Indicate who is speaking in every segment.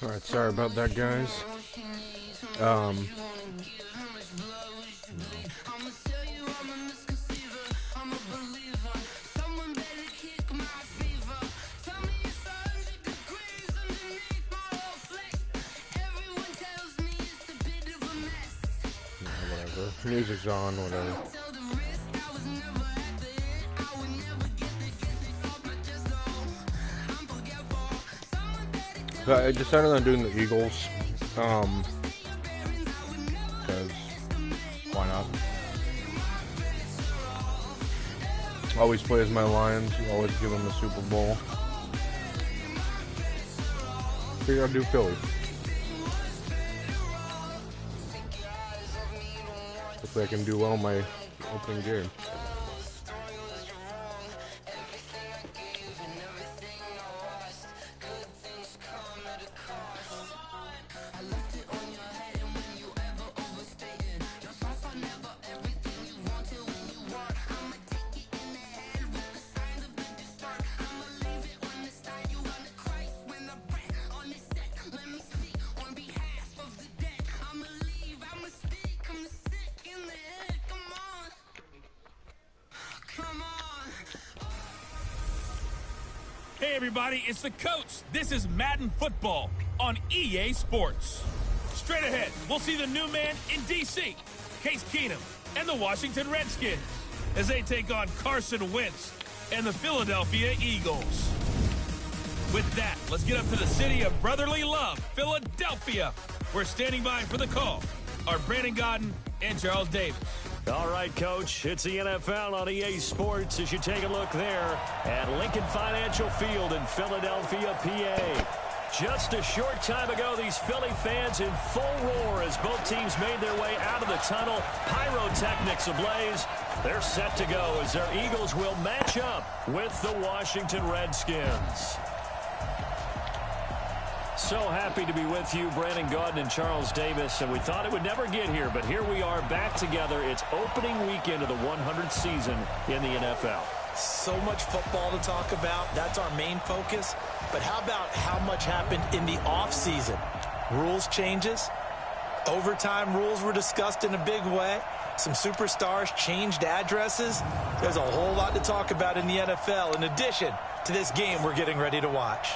Speaker 1: Alright, sorry about that, guys. Whatever. Music's on, whatever. I decided on doing the Eagles, because why not? Always play as my Lions, always give them the Super Bowl. Figure I'd do Philly. Hopefully I can do well in my opening game.
Speaker 2: Hey everybody, it's the coach. This is Madden Football on EA Sports. Straight ahead, we'll see the new man in DC, Case Keenum, and the Washington Redskins as they take on Carson Wentz and the Philadelphia Eagles. With that, let's get up to the city of brotherly love, Philadelphia. We're standing by for the call are Brandon Gaudin and Charles Davis.
Speaker 3: All right, Coach, it's the NFL on EA Sports as you take a look there at Lincoln Financial Field in Philadelphia, PA. Just a short time ago, these Philly fans in full roar as both teams made their way out of the tunnel. Pyrotechnics ablaze. They're set to go as their Eagles will match up with the Washington Redskins. So happy to be with you, Brandon Gaudin and Charles Davis, and we thought it would never get here, but here we are back together. It's opening weekend of the 100th season in the NFL.
Speaker 4: So much football to talk about. That's our main focus. But how about how much happened in the offseason? Rules changes. Overtime rules were discussed in a big way. Some superstars changed addresses. There's a whole lot to talk about in the NFL in addition to this game we're getting ready to watch.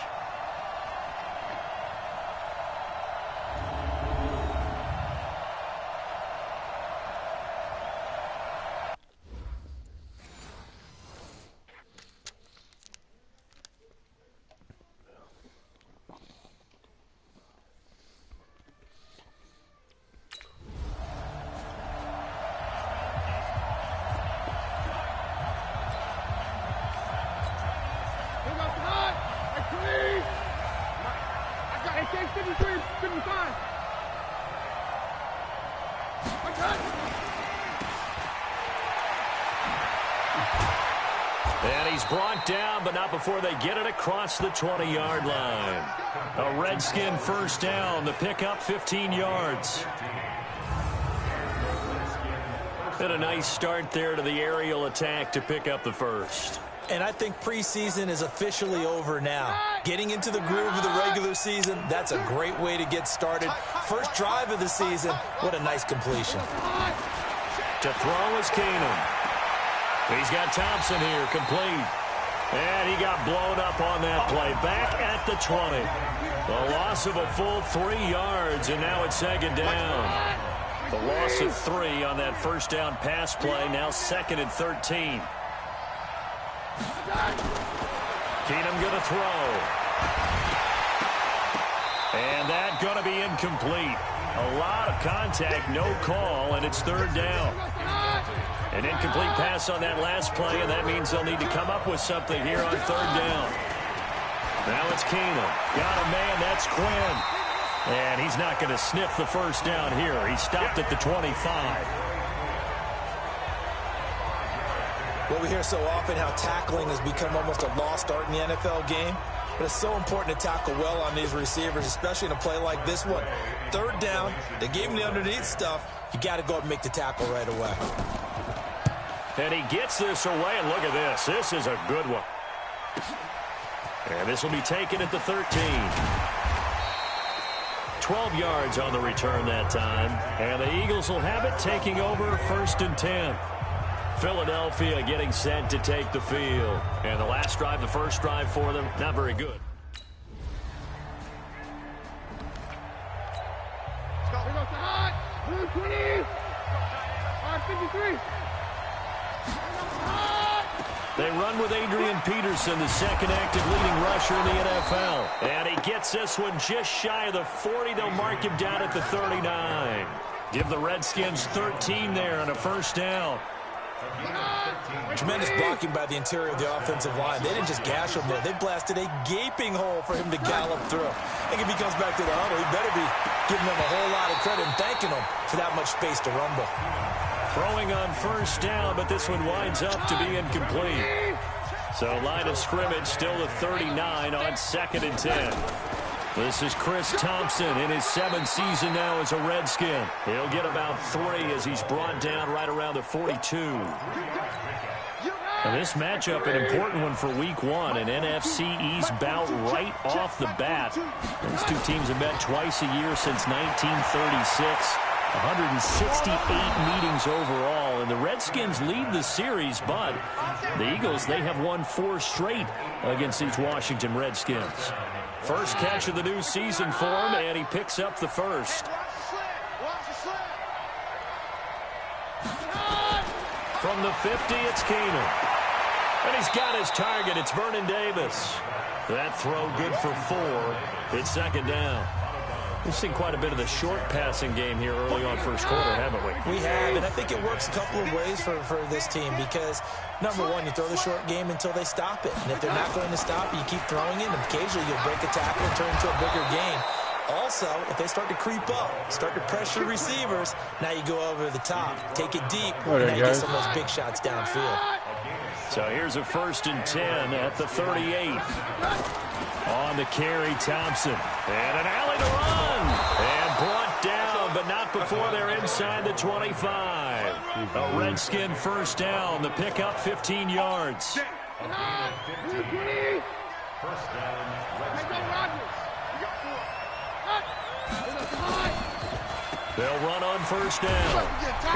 Speaker 3: And he's brought down, but not before they get it across the 20-yard line. A Redskin first down, the pickup 15 yards. And a nice start there to the aerial attack to pick up the first.
Speaker 4: And I think preseason is officially over now. Getting into the groove of the regular season, that's a great way to get started. First drive of the season, what a nice completion.
Speaker 3: To throw is Keenum. He's got Thompson here, complete. And he got blown up on that play. Back at the 20. The loss of a full 3 yards, and now it's second down. The loss of 3 on that first down pass play, now 2nd and 13. Keenum going to throw. And that going to be incomplete. A lot of contact, no call, and it's 3rd down. An incomplete pass on that last play, and that means they'll need to come up with something here on 3rd down. Now it's Keenum. Got a man, that's Quinn. And he's not going to sniff the first down here. He stopped at the 25.
Speaker 4: Well, we hear so often how tackling has become almost a lost art in the NFL game. But it's so important to tackle well on these receivers, especially in a play like this one. Third down, they gave him the underneath stuff. You got to go and make the tackle right away.
Speaker 3: And he gets this away, and look at this. This is a good one. And this will be taken at the 13. 12 yards on the return that time. And the Eagles will have it, taking over 1st and 10. Philadelphia getting set to take the field. And the last drive, the first drive for them, not very good. They run with Adrian Peterson, the second active leading rusher in the NFL. And he gets this one just shy of the 40. They'll mark him down at the 39. Give the Redskins 13 there on a first down.
Speaker 4: Tremendous blocking by the interior of the offensive line. They didn't just gash him there. They blasted a gaping hole for him to gallop through. I think if he comes back to the huddle, he better be giving them a whole lot of credit and thanking them for that much space to rumble.
Speaker 3: Throwing on first down, but this one winds up to be incomplete. So line of scrimmage still the 39 on 2nd and 10. This is Chris Thompson in his 7th season now as a Redskin. He'll get about 3 as he's brought down right around the 42. And this matchup, an important one for Week 1, an NFC East bout right off the bat. These two teams have met twice a year since 1936. 168 meetings overall, and the Redskins lead the series, but the Eagles, they have won 4 straight against these Washington Redskins. First catch of the new season for him, and he picks up the first. From the 50, it's Keenum. And he's got his target. It's Vernon Davis. That throw good for 4. It's 2nd down. We've seen quite a bit of the short passing game here early on first quarter, haven't we?
Speaker 4: We have, and I think it works a couple of ways for this team because, number one, you throw the short game until they stop it. And if they're not going to stop it, you keep throwing it, and occasionally you'll break a tackle and turn into a bigger game. Also, if they start to creep up, start to pressure receivers, now you go over the top, take it deep, and now you get some of those big shots downfield.
Speaker 3: So here's a 1st and 10 at the 38. On the carry, Thompson. And an alley to run. And brought down, but not before they're inside the 25. A Redskin first down. The pickup 15 yards. They'll run on first down.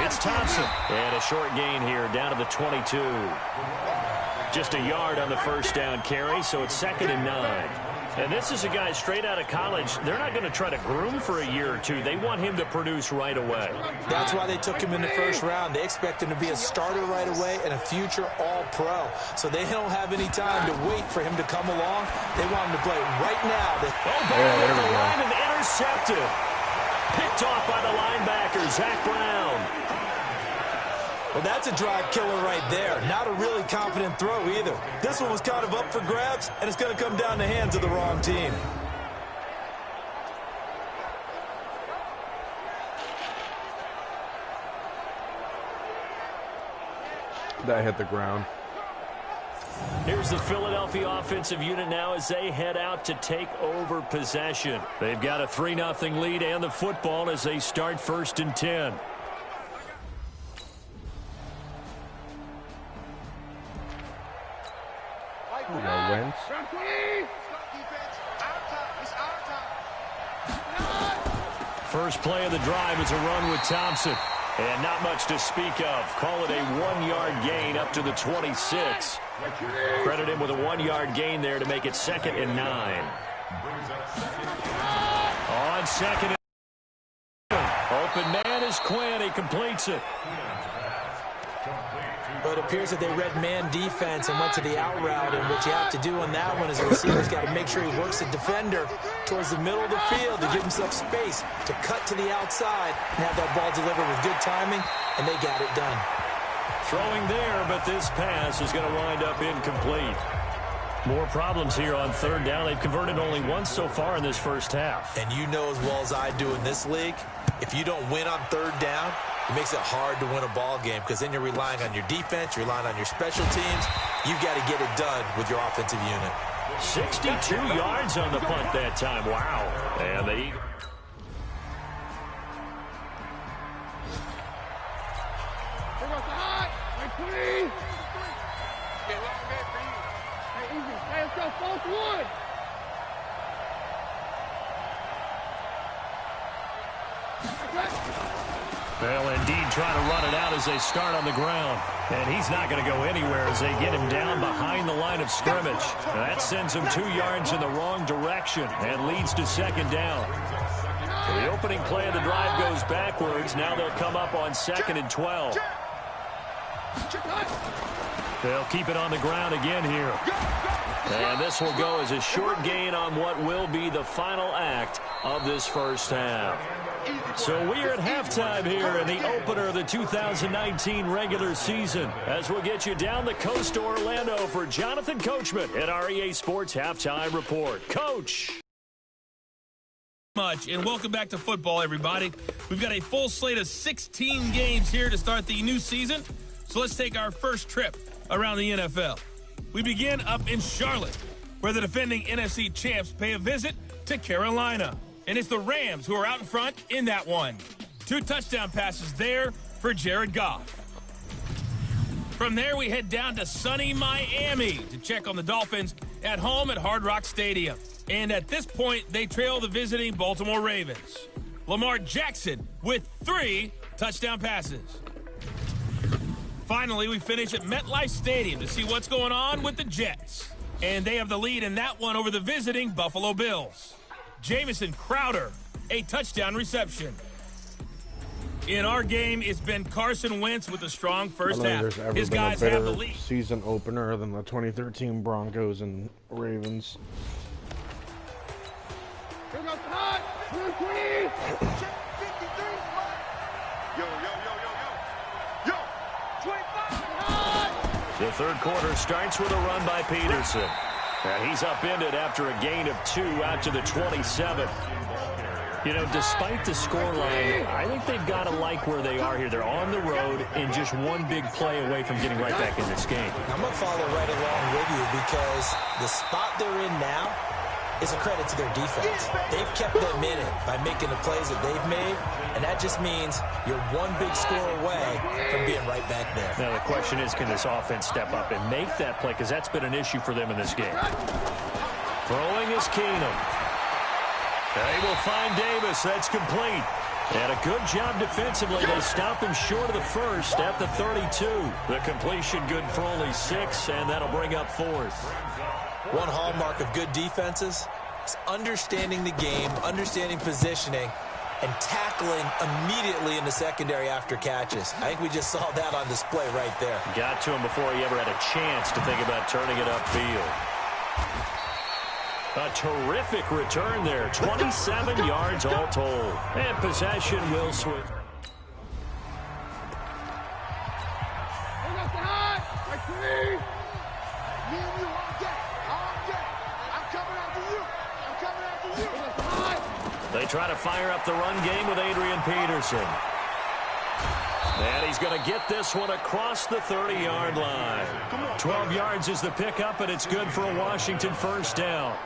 Speaker 3: It's Thompson. And a short gain here down to the 22. Just a yard on the first down carry, so it's 2nd and 9. And this is a guy straight out of college. They're not going to try to groom for a year or two. They want him to produce right away.
Speaker 4: That's why they took him in the first round. They expect him to be a starter right away and a future all-pro. So they don't have any time to wait for him to come along. They want him to play right now.
Speaker 3: There we go. Line and intercepted. Picked off by the linebacker, Zach Brown.
Speaker 4: Well, that's a drive killer right there. Not a really confident throw either. This one was kind of up for grabs, and it's going to come down the hands of the wrong team.
Speaker 1: That hit the ground.
Speaker 3: Here's the Philadelphia offensive unit now as they head out to take over possession. They've got a 3-0 lead and the football as they start 1st and 10.
Speaker 1: Wentz.
Speaker 3: First play of the drive is a run with Thompson. And not much to speak of. Call it a 1-yard gain up to the 26. Credit him with a 1-yard gain there to make it 2nd and 9. On 2nd and open man is Quinn. He completes it.
Speaker 4: But it appears that they read man defense and went to the out route, and what you have to do on that one is the receiver's got to make sure he works the defender towards the middle of the field to give himself space to cut to the outside and have that ball delivered with good timing, and they got it done.
Speaker 3: Throwing there, but this pass is going to wind up incomplete. More problems here on third down. They've converted only once so far in this first half.
Speaker 4: And you know as well as I do in this league, if you don't win on third down, it makes it hard to win a ball game because then you're relying on your defense, you're relying on your special teams. You've got to get it done with your offensive unit.
Speaker 3: 62 yards on the punt that time. Wow. And they... They'll indeed try to run it out as they start on the ground. And he's not going to go anywhere as they get him down behind the line of scrimmage. And that sends him 2 yards in the wrong direction and leads to second down. So the opening play of the drive goes backwards. Now they'll come up on 2nd and 12. They'll keep it on the ground again here. And this will go as a short gain on what will be the final act of this first half. So we're at halftime here in the opener of the 2019 regular season as we'll get you down the coast to Orlando for Jonathan Coachman at our EA Sports Halftime Report. Coach.
Speaker 2: And welcome back to football, everybody. We've got a full slate of 16 games here to start the new season. So let's take our first trip around the NFL. We begin up in Charlotte, where the defending NFC champs pay a visit to Carolina. And it's the Rams who are out in front in that one. 2 touchdown passes there for Jared Goff. From there, we head down to sunny Miami to check on the Dolphins at home at Hard Rock Stadium. And at this point, they trail the visiting Baltimore Ravens. Lamar Jackson with 3 touchdown passes. Finally, we finish at MetLife Stadium to see what's going on with the Jets. And they have the lead in that one over the visiting Buffalo Bills. Jamison Crowder, a touchdown reception. In our game, it's been Carson Wentz with a strong first half.
Speaker 1: There's ever
Speaker 2: His
Speaker 1: been
Speaker 2: guys
Speaker 1: a better
Speaker 2: have the lead.
Speaker 1: season opener than the 2013 Broncos and Ravens.
Speaker 5: Here goes Todd. 220. Check 53. Yo. 25.
Speaker 3: The third quarter starts with a run by Peterson. And he's upended after a gain of 2 out to the 27. You know, despite the scoreline, I think they've got to like where they are here. They're on the road and just one big play away from getting right back in this game.
Speaker 4: I'm going to follow right along with you because the spot they're in now is a credit to their defense. They've kept them in it by making the plays that they've made, and that just means you're one big score away from being right back there.
Speaker 3: Now, the question is, can this offense step up and make that play? Because that's been an issue for them in this game. Throwing is Keenum. They will find Davis. That's complete. And a good job defensively. They stop him short of the first at the 32. The completion good for only 6, and that'll bring up 4th.
Speaker 4: One hallmark of good defenses is understanding the game, understanding positioning, and tackling immediately in the secondary after catches. I think we just saw that on display right there.
Speaker 3: Got to him before he ever had a chance to think about turning it upfield. A terrific return there. 27 yards all told. And possession will switch. They try to fire up the run game with Adrian Peterson. And he's going to get this one across the 30-yard line. 12 yards is the pickup, and it's good for a Washington first down.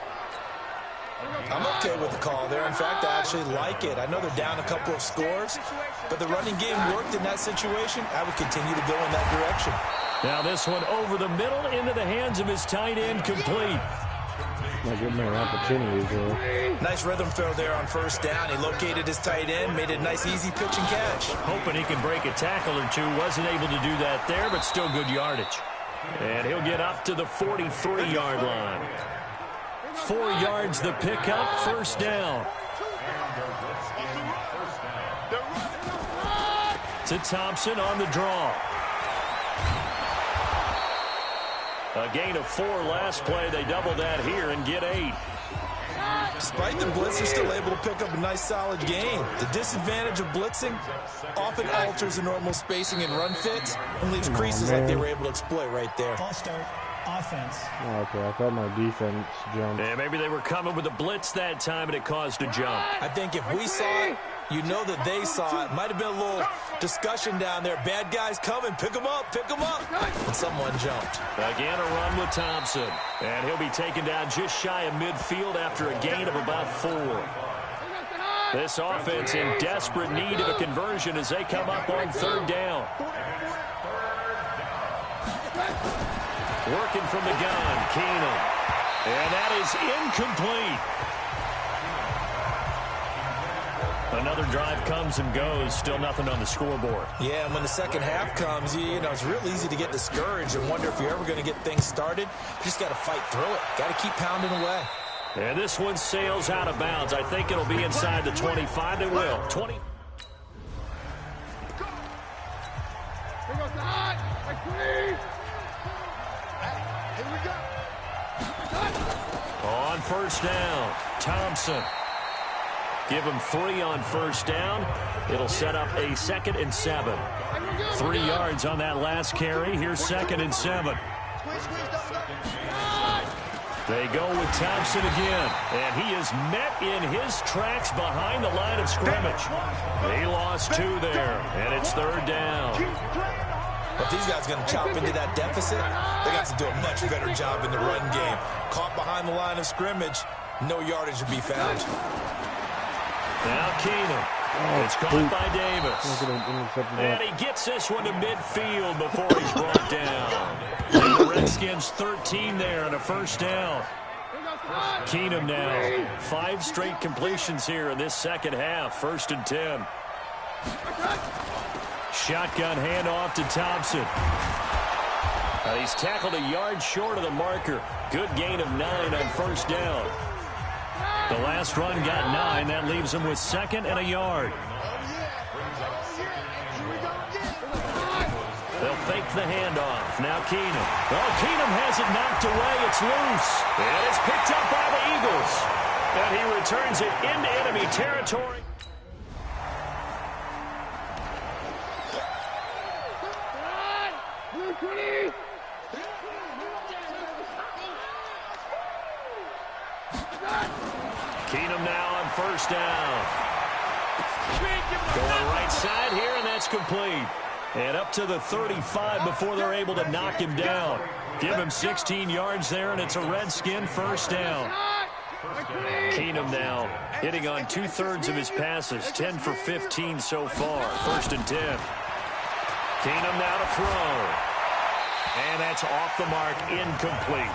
Speaker 4: I'm okay with the call there. In fact, I actually like it. I know they're down a couple of scores, but the running game worked in that situation. I would continue to go in that direction.
Speaker 3: Now this one over the middle into the hands of his tight end, complete.
Speaker 1: Not giving them opportunities, though.
Speaker 4: Nice rhythm throw there on first down. He located his tight end, made it a nice, easy pitch and catch.
Speaker 3: Hoping he can break a tackle or two. Wasn't able to do that there, but still good yardage. And he'll get up to the 43-yard line. 4 yards the pickup, first down. To Thompson on the draw. A gain of 4 last play. They double that here and get 8.
Speaker 4: Despite the blitz, they're still able to pick up a nice, solid gain. The disadvantage of blitzing often alters the normal spacing and run fits and leaves creases like they were able to exploit right there.
Speaker 6: offense.
Speaker 1: Oh, okay, I thought my defense jumped.
Speaker 3: And maybe they were coming with a blitz that time, and it caused a jump.
Speaker 4: I think if we saw it, you know that they saw it. Might have been a little discussion down there. Bad guys coming. Pick them up. Pick them up. And someone jumped.
Speaker 3: Again, a run with Thompson. And he'll be taken down just shy of midfield after a gain of about 4. This offense in desperate need of a conversion as they come up on 3rd down. Working from the gun, Keenum. And that is incomplete. Another drive comes and goes. Still nothing on the scoreboard.
Speaker 4: Yeah, and when the second half comes, you know, it's real easy to get discouraged and wonder if you're ever going to get things started. You just got to fight through it. Got to keep pounding away.
Speaker 3: And this one sails out of bounds. I think it'll be inside the 25. It will. 20. On 1st down, Thompson. Give him 3 on 1st down. It'll set up a 2nd and 7. 3 yards on that last carry. Here's 2nd and 7. They go with Thompson again, and he is met in his tracks behind the line of scrimmage. He lost 2 there, and it's 3rd down.
Speaker 4: But these guys are going to chop into that deficit. They got to do a much better job in the run game. Caught behind the line of scrimmage, no yardage to be found.
Speaker 3: Now Keenum. It's caught by Davis. And he gets this one to midfield before he's brought down. And the Redskins 13 there on a 1st down. Keenum now. 5 straight completions here in this second half. 1st and 10. Shotgun handoff to Thompson. He's tackled a yard short of the marker. Good gain of 9 on 1st down. The last run got 9. That leaves him with 2nd and a yard. They'll fake the handoff. Now Keenum. Oh, Keenum has it knocked away. It's loose. And it's picked up by the Eagles. And he returns it into enemy territory. Keenum now on 1st down. Going right side here, and that's complete. And up to the 35 before they're able to knock him down. Give him 16 yards there, and it's a Redskin 1st down. Keenum now hitting on 2/3 of his passes, 10 for 15 so far. 1st and 10. Keenum now to throw. And that's off the mark, incomplete.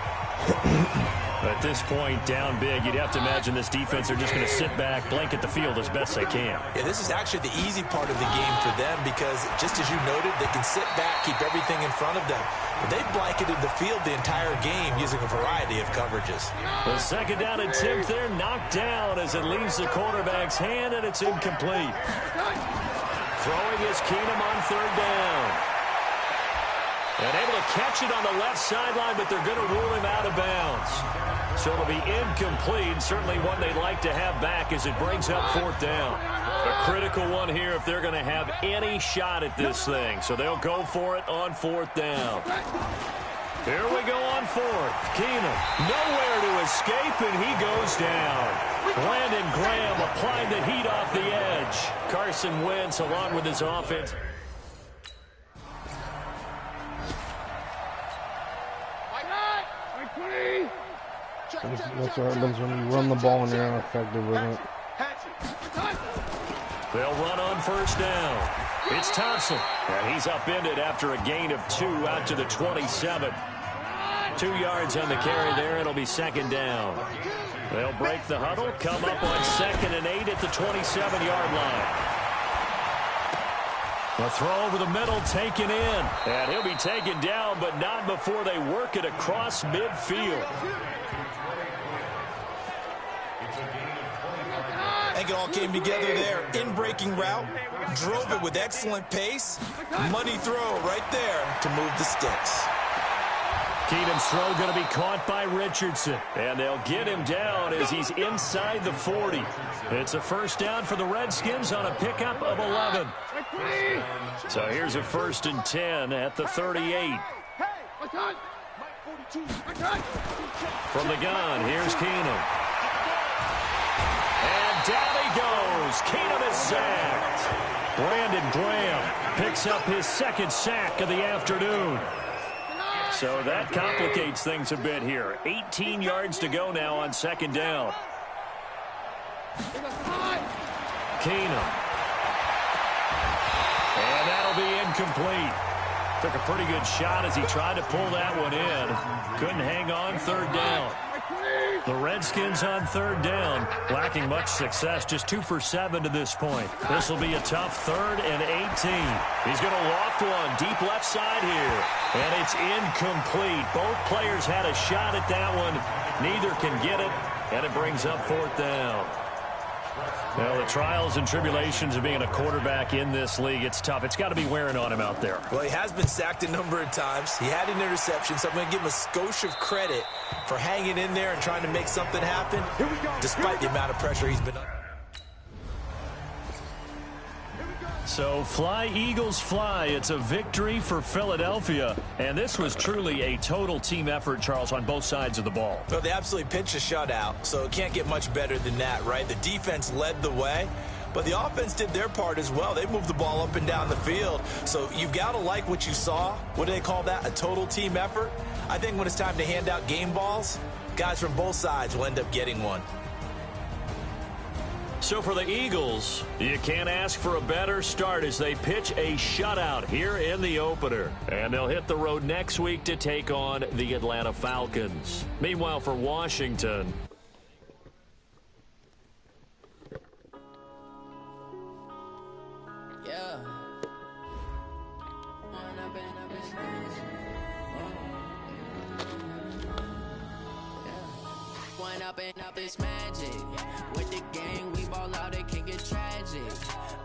Speaker 3: At this point, down big, you'd have to imagine this defense are just going to sit back, blanket the field as best they can.
Speaker 4: Yeah, this is actually the easy part of the game for them because, just as you noted, they can sit back, keep everything in front of them. But they've blanketed the field the entire game using a variety of coverages.
Speaker 3: The 2nd down attempt there knocked down as it leaves the quarterback's hand, and it's incomplete. Throwing is Keenum on 3rd down. And able to catch it on the left sideline, but they're going to rule him out of bounds. So it'll be incomplete. Certainly one they'd like to have back as it brings up 4th down. A critical one here if they're going to have any shot at this thing. So they'll go for it on 4th down. Here we go on 4th. Keenum nowhere to escape, and he goes down. Landon Graham applying the heat off the edge. Carson Wentz along with his offense.
Speaker 1: That's what happens when you run the ball and you're ineffective with it.
Speaker 3: They'll run on 1st down. It's Thompson. And he's upended after a gain of 2 out to the 27. 2 yards on the carry there. It'll be 2nd down. They'll break the huddle, come up on 2nd and 8 at the 27-yard line. A throw over the middle, taken in. And he'll be taken down, but not before they work it across midfield.
Speaker 4: I think it all came together there. In-breaking route, drove it with excellent pace. Money throw right there to move the sticks.
Speaker 3: Keenum's throw going to be caught by Richardson. And they'll get him down as he's inside the 40. It's a 1st down for the Redskins on a pickup of 11. So here's a 1st and 10 at the 38. From the gun, here's Keenum. And down he goes. Keenum is sacked. Brandon Graham picks up his second sack of the afternoon. So that complicates things a bit here. 18 yards to go now on second down. Keenum. And that'll be incomplete. Took a pretty good shot as he tried to pull that one in. Couldn't hang on third down. The Redskins on third down, lacking much success, just 2 for 7 to this point. This will be a tough 3rd and 18. He's going to loft one deep left side here, and it's incomplete. Both players had a shot at that one. Neither can get it, and it brings up 4th down. Well, the trials and tribulations of being a quarterback in this league, it's tough. It's got to be wearing on him out there.
Speaker 4: Well, he has been sacked a number of times. He had an interception, so I'm going to give him a skosh of credit for hanging in there and trying to make something happen, despite the amount of pressure he's been under.
Speaker 3: So fly, Eagles, fly. It's a victory for Philadelphia. And this was truly a total team effort, Charles, on both sides of the ball.
Speaker 4: Well, they absolutely pinched a shutout, so it can't get much better than that, right? The defense led the way, but the offense did their part as well. They moved the ball up and down the field. So you've got to like what you saw. What do they call that? A total team effort? I think when it's time to hand out game balls, guys from both sides will end up getting one.
Speaker 3: So for the Eagles, you can't ask for a better start as they pitch a shutout here in the opener. And they'll hit the road next week to take on the Atlanta Falcons. Meanwhile, for Washington,
Speaker 6: up this magic with the gang, we ball out, it can get tragic.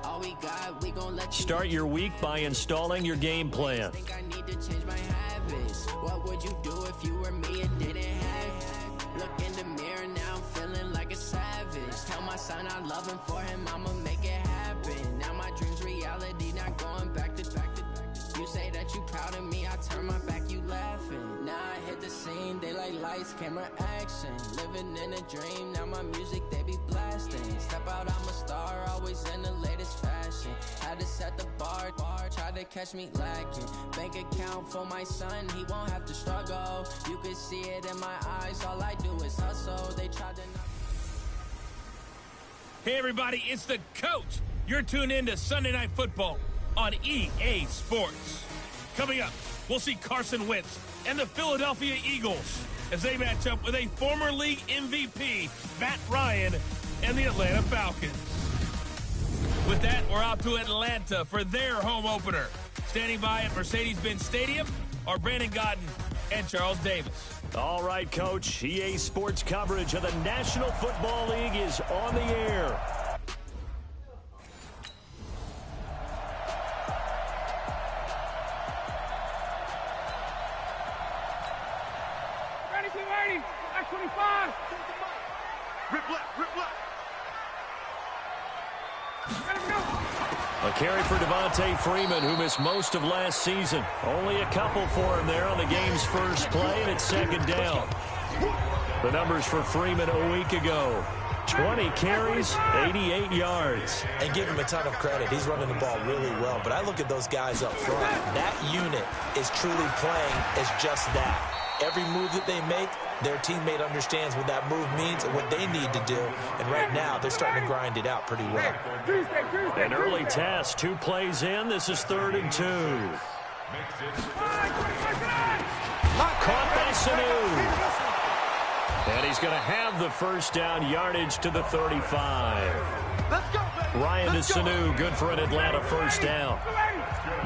Speaker 6: All we got, we gon' let you
Speaker 3: start your week by installing your game plan.
Speaker 6: I think I need to change my habits. What would you do if you were me and didn't have? Look in the mirror now, I'm feeling like a savage. Tell my son I love him, for him I'ma make it happen. Now my dreams reality, not going back to back to back. You say that you proud of me, I turn my back, you laughing. Now I hit the scene, they like lights, camera, action. Living in a dream, now my music they be blasting. Step out, I'm a star, always in the latest fashion. Had to set the bar, try to catch me lacking. Bank account for my son, he won't have to struggle. You can see it in my eyes, all I do is hustle. They tried to knock.
Speaker 2: Hey everybody, it's the coach. You're tuned in to Sunday Night Football on EA Sports. Coming up, we'll see Carson Wentz and the Philadelphia Eagles as they match up with a former league MVP, Matt Ryan, and the Atlanta Falcons. With that, we're out to Atlanta for their home opener. Standing by at Mercedes-Benz Stadium are Brandon Godden and Charles Davis.
Speaker 3: All right, Coach. EA Sports coverage of the National Football League is on the air. A carry for Devontae Freeman, who missed most of last season. Only a couple for him there on the game's first play, and it's second down. The numbers for Freeman a week ago: 20 carries, 88 yards.
Speaker 4: And give him a ton of credit. He's running the ball really well. But I look at those guys up front. That unit is truly playing as just that. Every move that they make, their teammate understands what that move means and what they need to do. And right now, they're starting to grind it out pretty well.
Speaker 3: An early test, 2 plays in. This is 3rd and 2. Caught by Sanu. And he's going to have the first down, yardage to the 35. Ryan to Sanu, good for an Atlanta first down.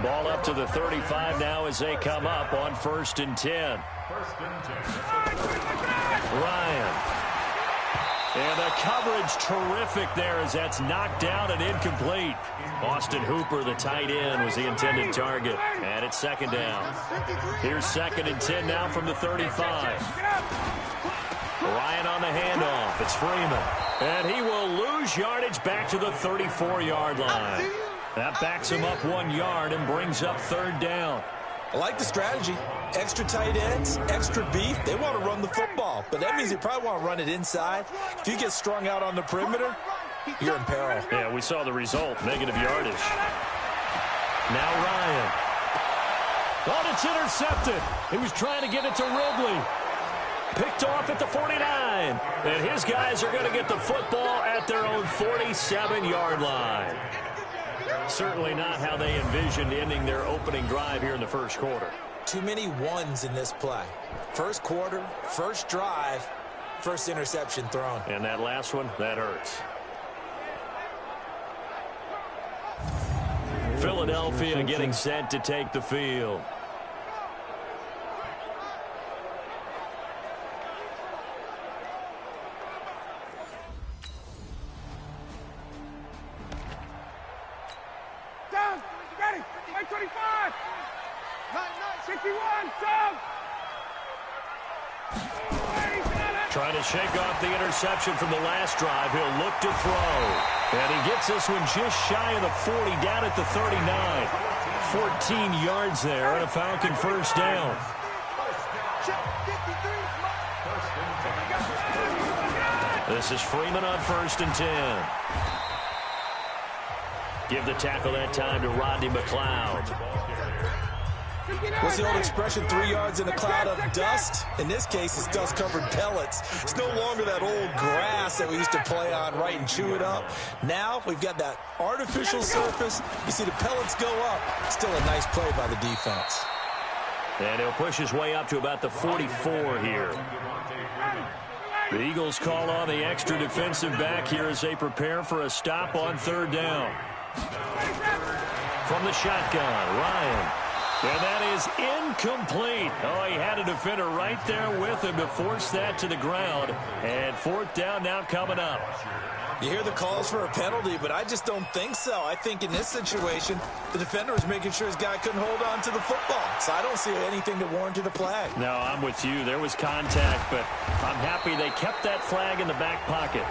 Speaker 3: Ball up to the 35 now as they come up on 1st and 10. Ryan. And the coverage terrific there as that's knocked down and incomplete. Austin Hooper, the tight end, was the intended target. And it's second down. Here's 2nd and 10 now from the 35. Ryan on the handoff. It's Freeman. And he will lose yardage back to the 34-yard line. That backs him up 1 yard and brings up 3rd down.
Speaker 4: I like the strategy. Extra tight ends, extra beef. They want to run the football, but that means they probably want to run it inside. If you get strung out on the perimeter, you're in peril.
Speaker 3: Yeah, we saw the result, negative yardage. Now Ryan. Oh, it's intercepted. He was trying to get it to Ridley. Picked off at the 49. And his guys are going to get the football at their own 47-yard line. Certainly not how they envisioned ending their opening drive here in the first quarter.
Speaker 4: Too many ones in this play. First quarter, first drive, first interception thrown.
Speaker 3: And that last one, that hurts. Philadelphia getting set to take the field.
Speaker 5: Down, ready, 25, 61, down.
Speaker 3: Trying to shake off the interception from the last drive. He'll look to throw. And he gets this one just shy of the 40, down at the 39. 14 yards there and a Falcon first down. This is Freeman on 1st and 10. Give the tackle that time to Rodney McLeod.
Speaker 4: What's the old expression, 3 yards in a cloud of dust? In this case, it's dust-covered pellets. It's no longer that old grass that we used to play on, right, and chew it up. Now we've got that artificial surface. You see the pellets go up. Still a nice play by the defense.
Speaker 3: And he'll push his way up to about the 44 here. The Eagles call on the extra defensive back here as they prepare for a stop on 3rd down. From the shotgun, Ryan. And that is incomplete. Oh, he had a defender right there with him to force that to the ground. And 4th down now coming up.
Speaker 4: You hear the calls for a penalty, but I just don't think so. I think in this situation, the defender was making sure his guy couldn't hold on to the football. So I don't see anything that warranted a flag.
Speaker 3: No, I'm with you. There was contact, but I'm happy they kept that flag in the back pocket.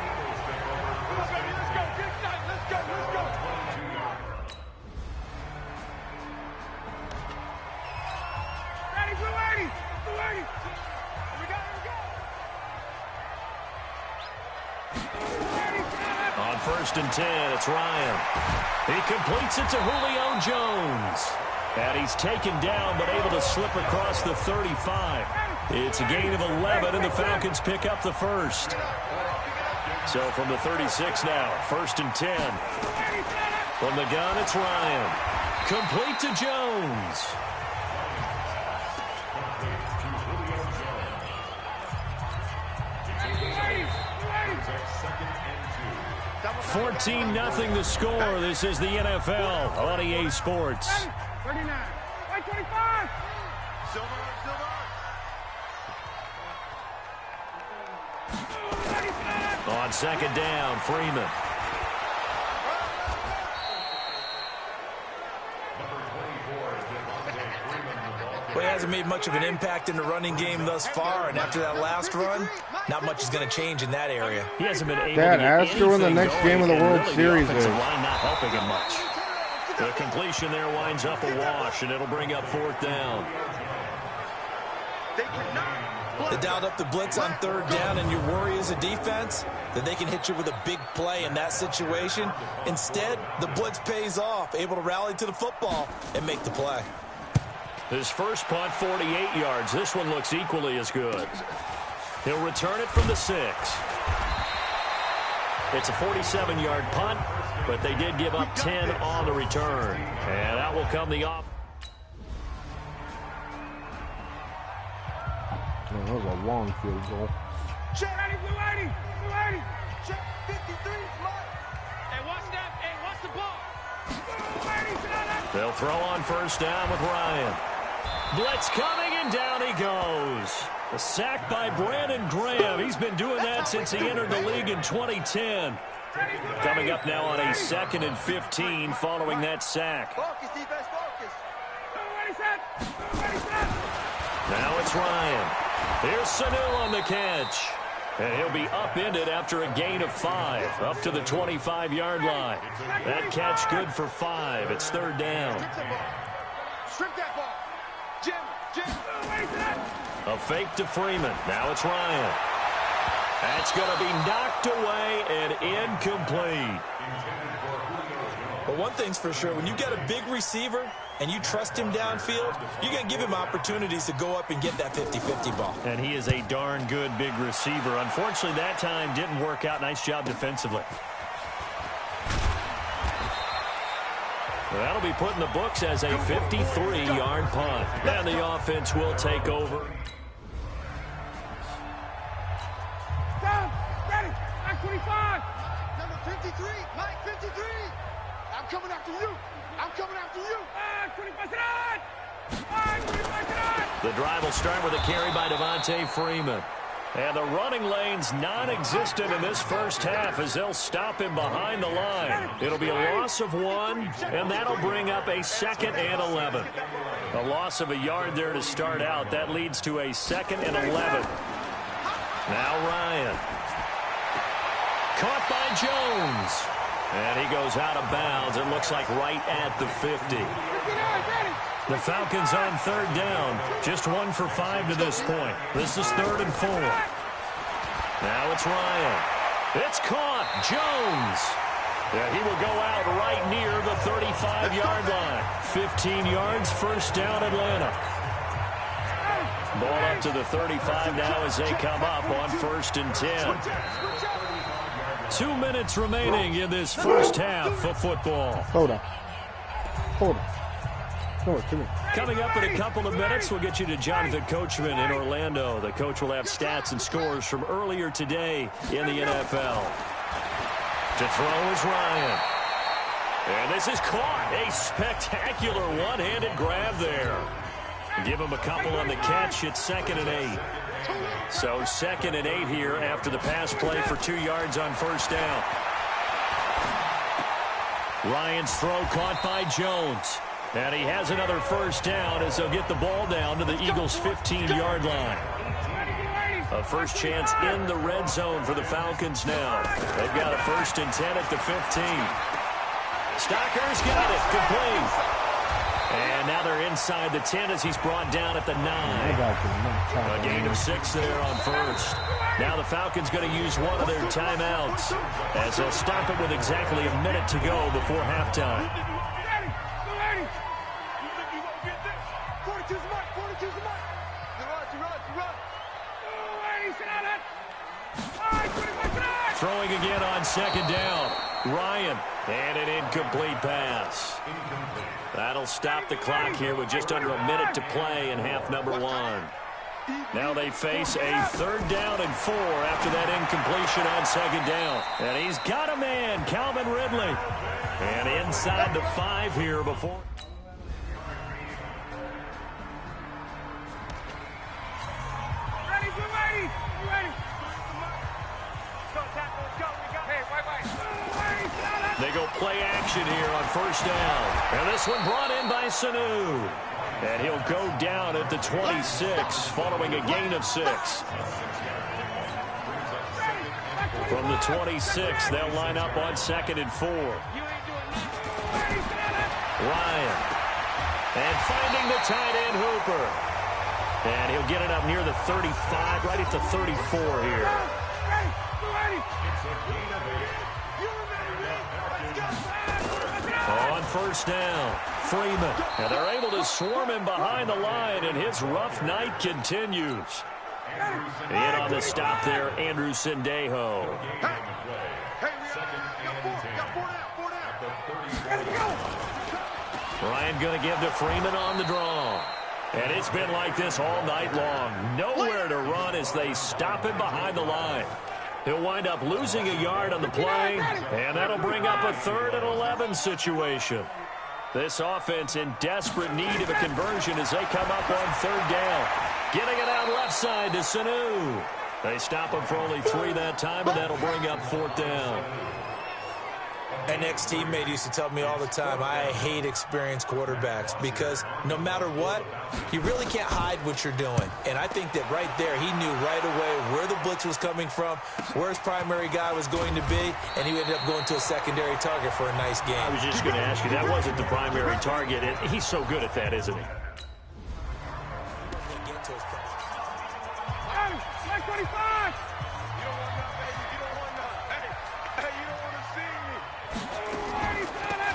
Speaker 3: On 1st and 10, it's Ryan. He completes it to Julio Jones. And he's taken down, but able to slip across the 35. It's a gain of 11, and the Falcons pick up the first. So from the 36 now, 1st and 10. From the gun, it's Ryan. Complete to Jones. 14-0 the score. This is the NFL on EA Sports.
Speaker 5: 39, 25.
Speaker 3: On 2nd down, Freeman.
Speaker 4: Well, he hasn't made much of an impact in the running game thus far, and after that last run, not much is going to change in that area.
Speaker 3: He hasn't been able
Speaker 1: Dad,
Speaker 3: to get
Speaker 1: ask her when the
Speaker 3: anything
Speaker 1: next game of the
Speaker 3: going,
Speaker 1: World
Speaker 3: and really
Speaker 1: Series
Speaker 3: the offensive
Speaker 1: is.
Speaker 3: line not helping him much. The completion there winds up a wash, and it'll bring up 4th down.
Speaker 4: They dialed up the blitz on 3rd down, and your worry as a defense that they can hit you with a big play in that situation. Instead, the blitz pays off, able to rally to the football and make the play.
Speaker 3: His first punt, 48 yards. This one looks equally as good. He'll return it from the 6. It's a 47-yard punt, but they did give up 10 on the return. And that will come the off.
Speaker 1: Man, that was a long field goal.
Speaker 5: Check, blue 80, blue 80. Check, 53, Hey, watch that. Hey, watch the ball.
Speaker 3: They'll throw on 1st down with Ryan. Blitz coming, and down he goes. A sack by Brandon Graham. He's been doing that since he entered the league in 2010. Coming up now on a 2nd and 15 following that sack.
Speaker 5: Focus, defense, focus.
Speaker 3: Now it's Ryan. Here's Sanu on the catch. And he'll be upended after a gain of 5, up to the 25-yard line. That catch good for 5. It's 3rd down.
Speaker 5: Strip that ball.
Speaker 3: A fake to Freeman. Now it's Ryan. That's going to be knocked away and incomplete.
Speaker 4: But one thing's for sure, when you get a big receiver and you trust him downfield, you're going to give him opportunities to go up and get that 50-50 ball.
Speaker 3: And he is a darn good big receiver. Unfortunately, that time didn't work out. Nice job defensively. That'll be put in the books as a 53-yard punt. And the offense will take over.
Speaker 5: Down, ready, Mike 25. Number 53, Mike 53. I'm coming after you. I'm coming after you. 25 tonight.
Speaker 3: The drive will start with a carry by Devontae Freeman. And the running lane's non-existent in this first half as they'll stop him behind the line. It'll be a loss of 1, and that'll bring up a 2nd and 11. A loss of a yard there to start out. That leads to a 2nd and 11. Now Ryan. Caught by Jones. And he goes out of bounds. It looks like right at the 50. The Falcons on 3rd down. Just 1 for 5 to this point. This is 3rd and 4. Now it's Ryan. It's caught. Jones. Yeah, he will go out right near the 35-yard line. 15 yards, first down Atlanta. Ball up to the 35 now as they come up on 1st and 10. 2 minutes remaining in this first half of football.
Speaker 1: Hold on.
Speaker 3: Coming up in a couple of minutes, we'll get you to Jonathan Coachman in Orlando. The coach will have stats and scores from earlier today in the NFL. To throw is Ryan. And this is caught. A spectacular one-handed grab there. Give him a couple on the catch. It's 2nd and 8. So 2nd and 8 here after the pass play for 2 yards on first down. Ryan's throw caught by Jones. And he has another first down as they'll get the ball down to the Eagles' 15-yard line. A first chance in the red zone for the Falcons now. They've got a 1st and 10 at the 15. Stocker's got it. Complete. And now they're inside the 10 as he's brought down at the 9. A gain of 6 there on first. Now the Falcons going to use one of their timeouts as they'll stop it with exactly a minute to go before halftime.
Speaker 5: 42's the mark. 42's the mark. You run.
Speaker 3: Throwing again on 2nd down. Ryan. And an incomplete pass. That'll stop the clock here with just under a minute to play in half number 1. Now they face a 3rd down and 4 after that incompletion on 2nd down. And he's got a man, Calvin Ridley. And inside the 5 here before. They go play action here on first down. And this one brought in by Sanu. And he'll go down at the 26 following a gain of 6. From the 26, they'll line up on 2nd and 4. Ryan. And finding the tight end Hooper. And he'll get it up near the 35, right at the 34 here. On first down, Freeman. And they're able to swarm him behind the line, and his rough night continues. In on the stop there, Andrew Sendejo. Ryan going to give to Freeman on the draw. And it's been like this all night long. Nowhere to run as they stop him behind the line. He'll wind up losing a yard on the play, and that'll bring up a 3rd and 11 situation. This offense in desperate need of a conversion as they come up on 3rd down. Getting it out left side to Sanu. They stop him for only 3 that time, and that'll bring up 4th down.
Speaker 4: An ex-teammate used to tell me all the time, I hate experienced quarterbacks because no matter what, you really can't hide what you're doing. And I think that right there, he knew right away where the blitz was coming from, where his primary guy was going to be, and he ended up going to a secondary target for a nice game.
Speaker 3: I was just going to ask you, that wasn't the primary target. He's so good at that, isn't he?
Speaker 5: Like 25. You don't want none, baby. You don't want none. Hey, you don't want to see me.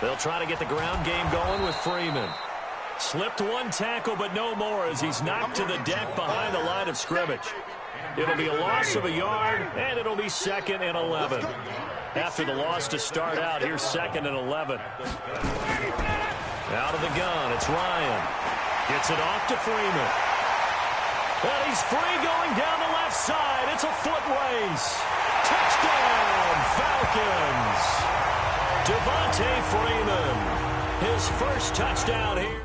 Speaker 3: They'll try to get the ground game going with Freeman. Slipped one tackle, but no more as he's knocked to the deck behind the line of scrimmage. It'll be a loss of a yard, and it'll be 2nd and 11. After the loss to start out, here's 2nd and 11. Out of the gun, it's Ryan. Gets it off to Freeman. And he's free going down the left side. It's a foot race. Touchdown, Falcons. Devontae Freeman, his first touchdown here.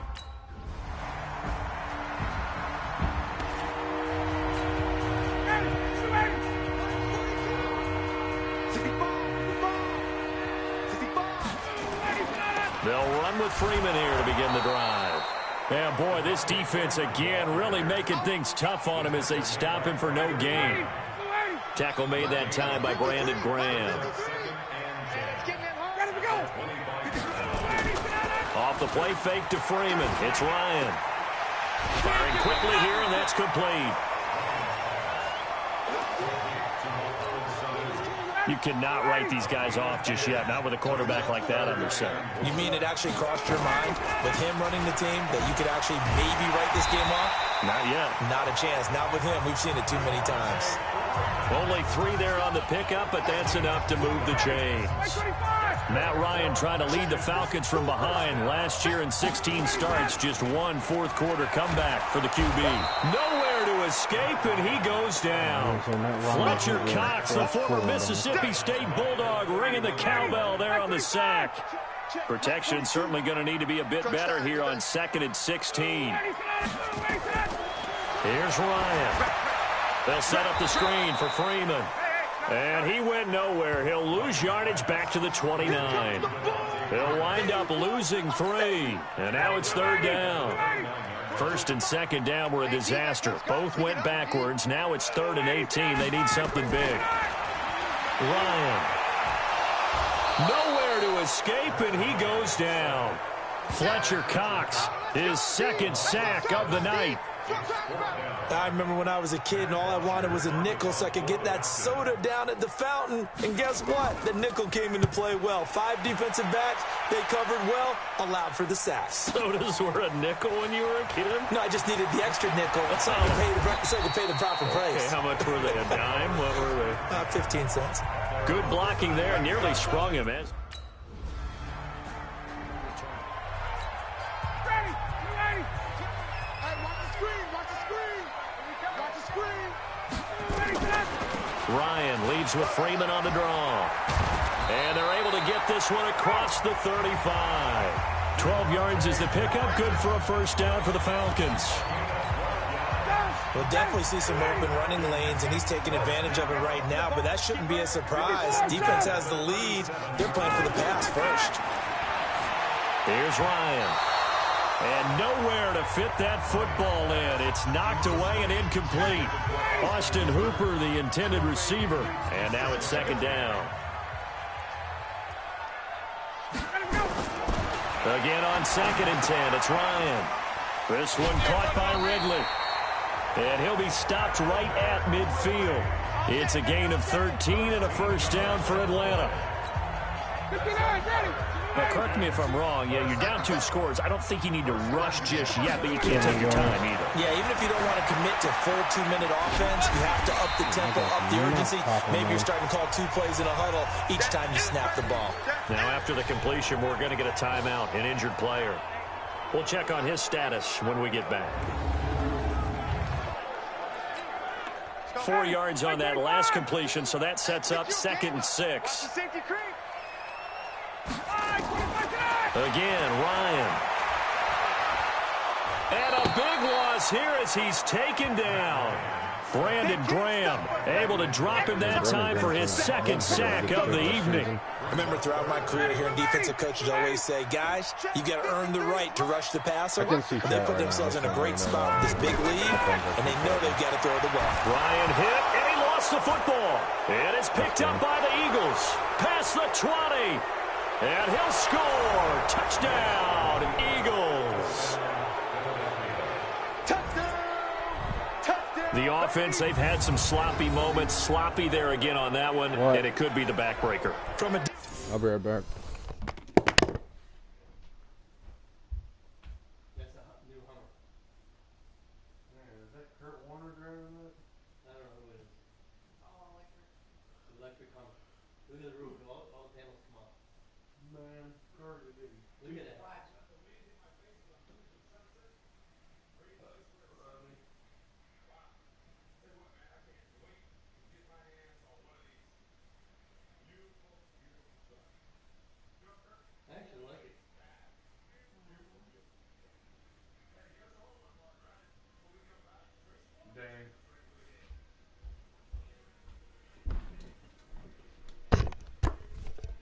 Speaker 3: They'll run with Freeman here to begin the drive. And boy, this defense again really making things tough on him as they stop him for no gain. Tackle made that time by Brandon Graham. Off the play fake to Freeman. It's Ryan. Firing quickly here, and that's complete. You cannot write these guys off just yet, not with a quarterback like that under center.
Speaker 4: You mean it actually crossed your mind with him running the team that you could actually maybe write this game off?
Speaker 3: Not yet.
Speaker 4: Not a chance. Not with him. We've seen it too many times.
Speaker 3: Only 3 there on the pickup, but that's enough to move the chains. Matt Ryan trying to lead the Falcons from behind. Last year in 16 starts, just one fourth-quarter comeback for the QB. Nowhere to escape, and he goes down. Fletcher Cox, the former Mississippi State Bulldog, ringing the cowbell there on the sack. Protection certainly going to need to be a bit better here on 2nd and 16. Here's Ryan. They'll set up the screen for Freeman. And he went nowhere. He'll lose yardage back to the 29. He'll wind up losing 3. And now it's 3rd down. 1st and 2nd down were a disaster. Both went backwards. Now it's 3rd and 18. They need something big. Ryan. Nowhere to escape, and he goes down. Fletcher Cox, his 2nd sack of the night.
Speaker 4: I remember when I was a kid and all I wanted was a nickel so I could get that soda down at the fountain. And guess what? The nickel came into play well. 5 defensive backs, they covered well, allowed for the sacks.
Speaker 3: Sodas were a nickel when you were a kid?
Speaker 4: No, I just needed the extra nickel so I could pay the proper price.
Speaker 3: Okay, how much were they? A dime? What were they?
Speaker 4: 15 cents.
Speaker 3: Good blocking there. Nearly sprung him in. Ryan leads with Freeman on the draw. And they're able to get this one across the 35. 12 yards is the pickup. Good for a first down for the Falcons.
Speaker 4: We'll definitely see some open running lanes, and he's taking advantage of it right now, but that shouldn't be a surprise. Defense has the lead. They're playing for the pass first.
Speaker 3: Here's Ryan. And nowhere to fit that football in. It's knocked away and incomplete. Austin Hooper, the intended receiver. And now it's 2nd down. Again on 2nd and 10. It's Ryan. This one caught by Ridley. And he'll be stopped right at midfield. It's a gain of 13 and a first down for Atlanta. Now, correct me if I'm wrong. Yeah, you're down 2 scores. I don't think you need to rush just yet, but you can't take your time either.
Speaker 4: Yeah, even if you don't want to commit to full 2-minute offense, you have to up the tempo, up the urgency. Maybe you're starting to call 2 plays in a huddle each time you snap the ball.
Speaker 3: Now, after the completion, we're going to get a timeout, an injured player. We'll check on his status when we get back. 4 yards on that last completion, so that sets up 2nd and 6. Again, Ryan. And a big loss here as he's taken down. Brandon Graham able to drop him that time for his 2nd sack of the evening.
Speaker 4: I remember throughout my career here, defensive coaches always say, guys, you got to earn the right to rush the passer. And they put themselves in a great spot with this big lead, and they know they've got to throw the ball.
Speaker 3: Ryan hit, and he lost the football. And it's picked up by the Eagles. Past the 20. And he'll score. Touchdown, Eagles. The offense, they've had some sloppy moments. Sloppy there again on that one,
Speaker 1: What?
Speaker 3: and it could be the backbreaker.
Speaker 1: I'll be right back.
Speaker 7: That's a new Hummer. Is that Kurt Warner driving that? I don't know who it is. All electric. Electric Hummer. Look at the roof. All the panels come off.
Speaker 1: Man, Kurt,
Speaker 7: Look at that. I actually like it.
Speaker 1: dang.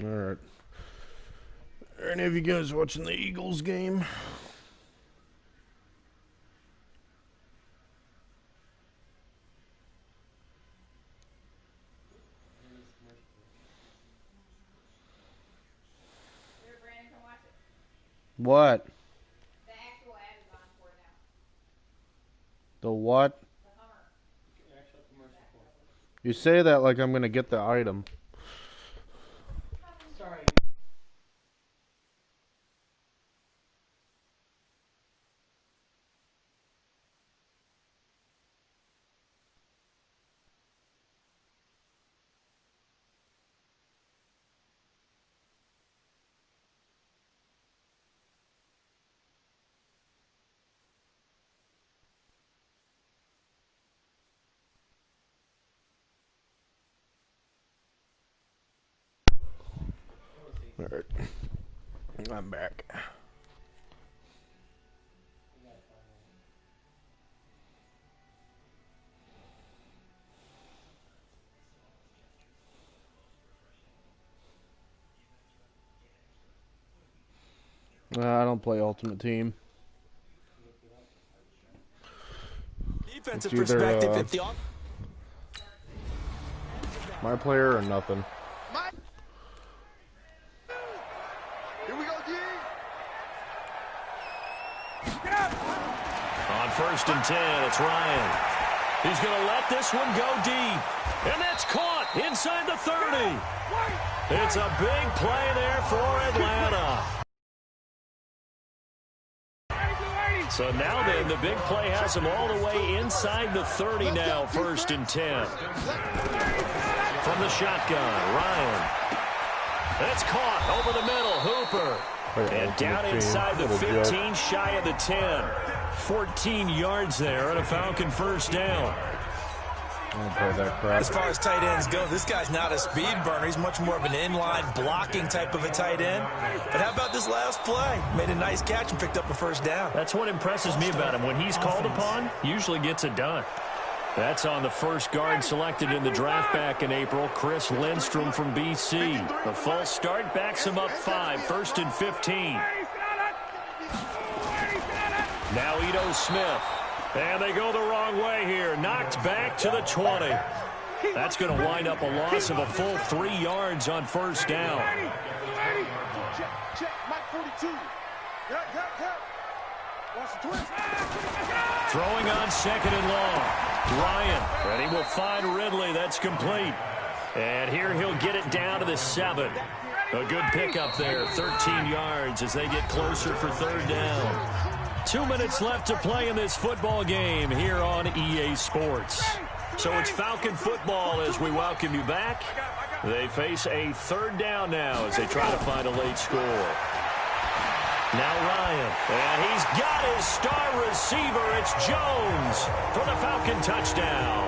Speaker 1: All right. Are any of you guys watching the Eagles game?
Speaker 8: Here, Brandon, come watch it.
Speaker 1: What?
Speaker 8: The actual ad is on for it now.
Speaker 1: The what?
Speaker 8: The Hummer.
Speaker 7: Actual commercial for it.
Speaker 1: You say that like I'm gonna get the item.
Speaker 7: Sorry.
Speaker 1: All right. I'm back. I don't play Ultimate Team.
Speaker 4: Defensive
Speaker 1: It's either,
Speaker 4: perspective, if the
Speaker 1: my player or nothing.
Speaker 5: Here we go, D.
Speaker 3: On 1st and 10, it's Ryan. He's going to let this one go deep. And that's caught inside the 30. It's a big play there for Atlanta. So now then, the big play has him all the way inside the 30 now, 1st and 10. From the shotgun, Ryan. That's caught over the middle, Hooper. And down inside the 15, shy of the 10. 14 yards there and a Falcon 1st down.
Speaker 1: I don't play that crap.
Speaker 4: As far as tight ends go, this guy's not a speed burner. He's much more of an inline blocking type of a tight end. But how about this last play? Made a nice catch and picked up a 1st down.
Speaker 3: That's what impresses me about him. When he's called upon, usually gets it done. That's on the first guard selected in the draft back in April, Chris Lindstrom from BC. The false start backs him up 5, 1st and 15. Now Ito Smith. And they go the wrong way here. Knocked back to the 20. That's going to wind up a loss of a full 3 yards on 1st down.
Speaker 5: Check, Mike 42. Watch the twist.
Speaker 3: Throwing on 2nd and long. Ryan, and he will find Ridley. That's complete. And here he'll get it down to the 7. A good pickup there, 13 yards as they get closer for 3rd down. 2 minutes left to play in this football game here on EA Sports. So it's Falcon football as we welcome you back. They face a 3rd down now as they try to find a late score. Now Ryan, and he's got his star receiver. It's Jones for the Falcon touchdown.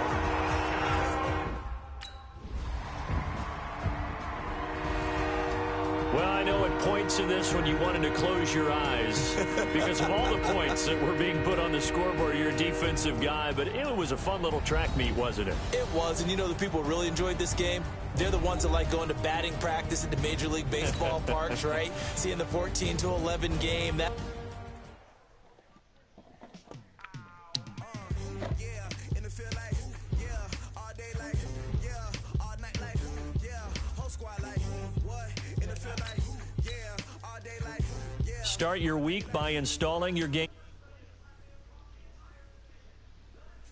Speaker 3: Well, I know at points in this one you wanted to close your eyes because of all the points that were being put on the scoreboard. You're a defensive guy, but it was a fun little track meet, wasn't it?
Speaker 4: It was, and you know the people who really enjoyed this game? They're the ones that like going to batting practice at the Major League Baseball parks, right? Seeing the 14-11 game. That
Speaker 3: Start your week by installing your game.